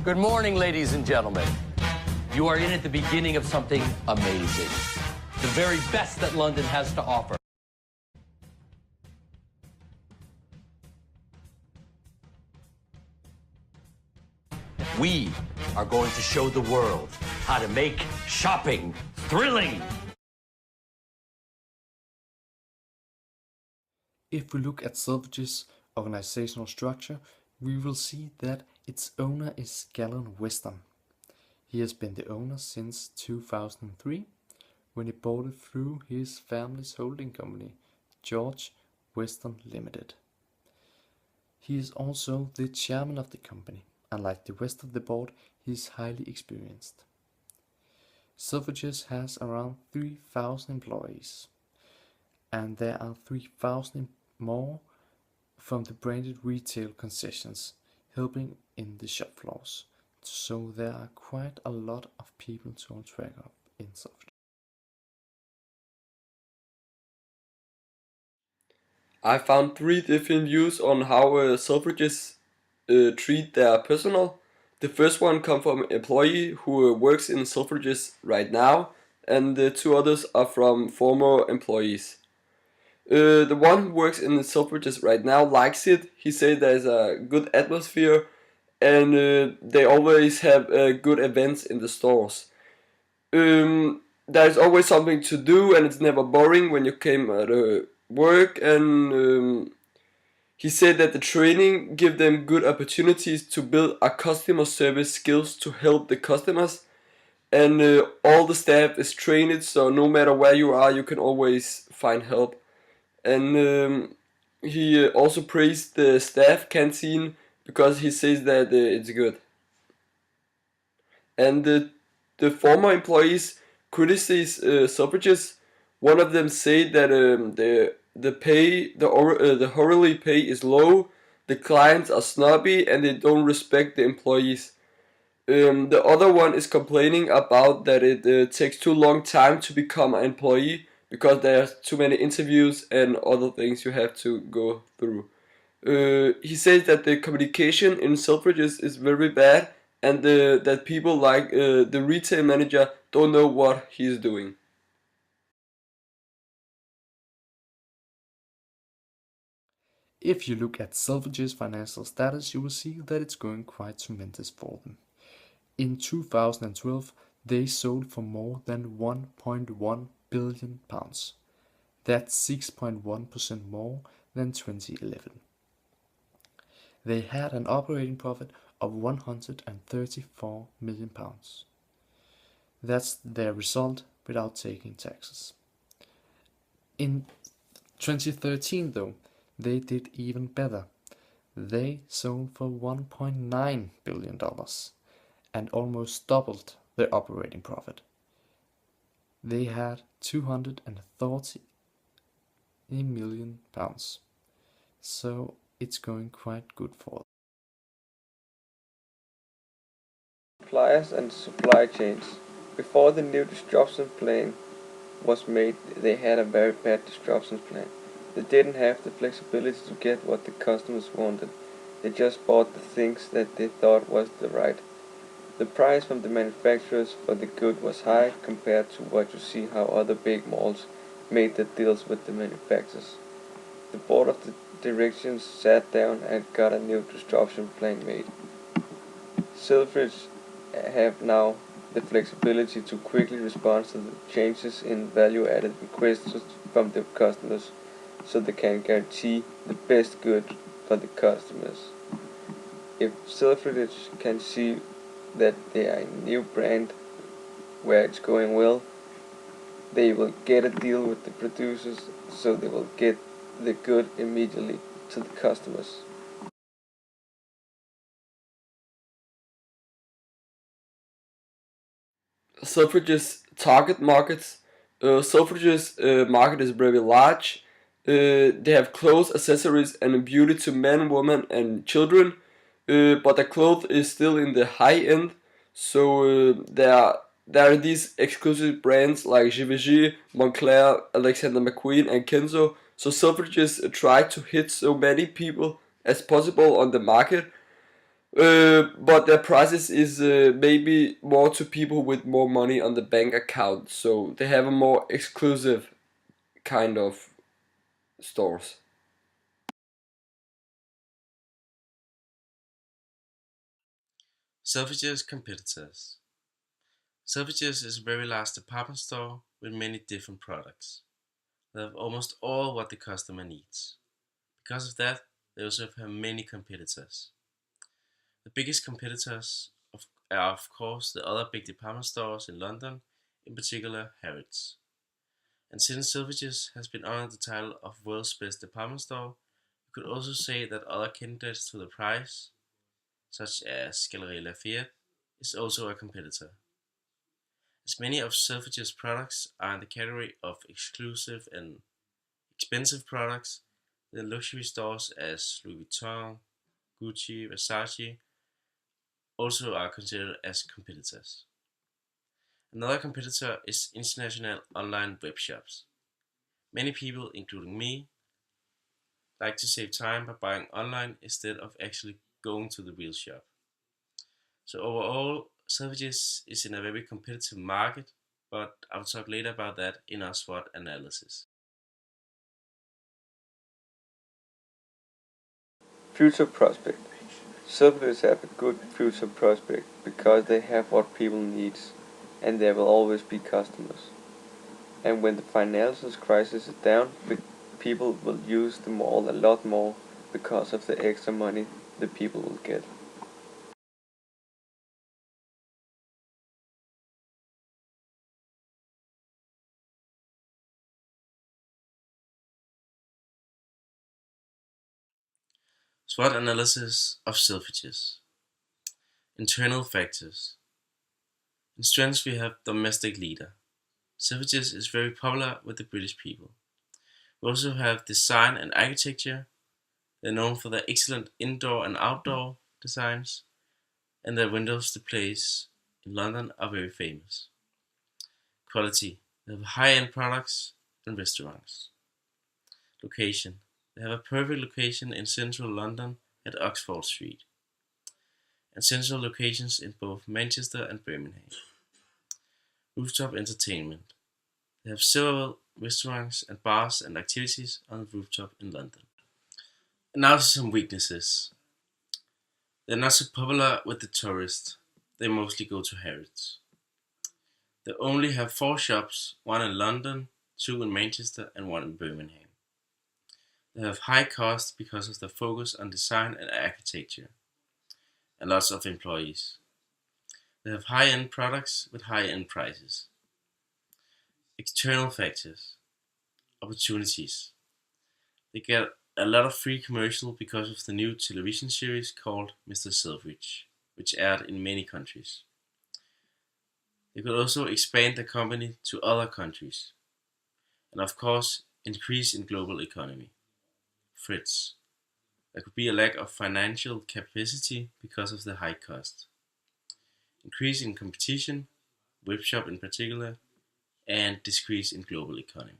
Good morning, ladies and gentlemen. You are in at the beginning of something amazing. The very best that London has to offer. We are going to show the world how to make shopping thrilling. If we look at Selfridges' organizational structure, we will see that its owner is Galen Weston. He has been the owner since 2003, when he bought it through his family's holding company, George Weston Limited. He is also the chairman of the company, and like the rest of the board, he is highly experienced. Selfridges has around 3,000 employees, and there are 3,000 more from the branded retail concessions helping in the shop floors. So there are quite a lot of people to track up in Selfridges. I found 3 different views on how Selfridges treat their personnel. The first one comes from an employee who works in Selfridges right now, and the 2 others are from former employees. The one who works in the Selfridges right now likes it. He says there's a good atmosphere, and they always have good events in the stores. There's always something to do, and it's never boring when you came at work. And he said that the training give them good opportunities to build a customer service skills to help the customers. And all the staff is trained, so no matter where you are, you can always find help. And he also praised the staff canteen because he says that it's good. And the former employees criticize Selfridges. One of them said that the pay, the hourly pay is low, the clients are snobby, and they don't respect the employees. The other one is complaining about that it takes too long time to become an employee because there's too many interviews and other things you have to go through. He says that the communication in Selfridges is very bad, and that people like the retail manager don't know what he's doing. If you look at Selfridges' financial status, you will see that it's going quite tremendous for them. In 2012, they sold for more than £1.1 billion. That's 6.1% more than 2011. They had an operating profit of £134 million. That's their result without taking taxes. In 2013 though, they did even better. They sold for $1.9 billion and almost doubled their operating profit. They had £230 million. So it's going quite good for them. Suppliers and supply chains. Before the new disruption plan was made, they had a very bad disruption plan. They didn't have the flexibility to get what the customers wanted. They just bought the things that they thought was the right. The price from the manufacturers for the good was high compared to what you see how other big malls made their deals with the manufacturers. The board of the directors sat down and got a new disruption plan made. Selfridges have now the flexibility to quickly respond to the changes in value-added requests from the customers, so they can guarantee the best good for the customers. If Selfridges can see that they are a new brand where it's going well, they will get a deal with the producers, so they will get the good immediately to the customers. Selfridges target markets. Selfridges market is very large. They have clothes, accessories, and beauty to men, women, and children. But the clothes is still in the high end. So there are these exclusive brands like GVG, Moncler, Alexander McQueen, and Kenzo. So Selfridges try to hit so many people as possible on the market. But their prices is maybe more to people with more money on the bank account, so they have a more exclusive kind of stores. Selfridges competitors. Selfridges is a very large department store with many different products. They have almost all what the customer needs. Because of that, they also have many competitors. The biggest competitors are of course the other big department stores in London, in particular Harrods. And since Selfridges has been honored the title of world's best department store, you could also say that other candidates to the prize, such as Galeries Lafayette, is also a competitor. As many of Selfridges products are in the category of exclusive and expensive products, the luxury stores as Louis Vuitton, Gucci, Versace also are considered as competitors. Another competitor is international online web shops. Many people, including me, like to save time by buying online instead of actually going to the real shop. So overall, Selfridges is in a very competitive market, but I'll talk later about that in our SWOT analysis. Future prospect. Selfridges have a good future prospect because they have what people needs, and there will always be customers. And when the financial crisis is down, people will use the mall a lot more because of the extra money the people will get. SWOT analysis of Selfridges. Internal factors. In strengths we have domestic leader. Selfridges is very popular with the British people. We also have design and architecture. They're known for their excellent indoor and outdoor designs, and their windows displays in London are very famous. Quality. They have high-end products and restaurants. Location. They have a perfect location in central London at Oxford Street, and central locations in both Manchester and Birmingham. Rooftop entertainment. They have several restaurants and bars and activities on the rooftop in London. And now to some weaknesses. They're not so popular with the tourists. They mostly go to Harrods. They only have 4 shops, one in London, 2 in Manchester and 1 in Birmingham. They have high costs because of their focus on design and architecture, and lots of employees. They have high-end products with high-end prices. External factors. Opportunities. They get a lot of free commercial because of the new television series called Mr. Selfridge, which aired in many countries. They could also expand the company to other countries, and of course, increase in global economy. Threats. There could be a lack of financial capacity because of the high cost. Increase in competition, web shop in particular, and decrease in global economy.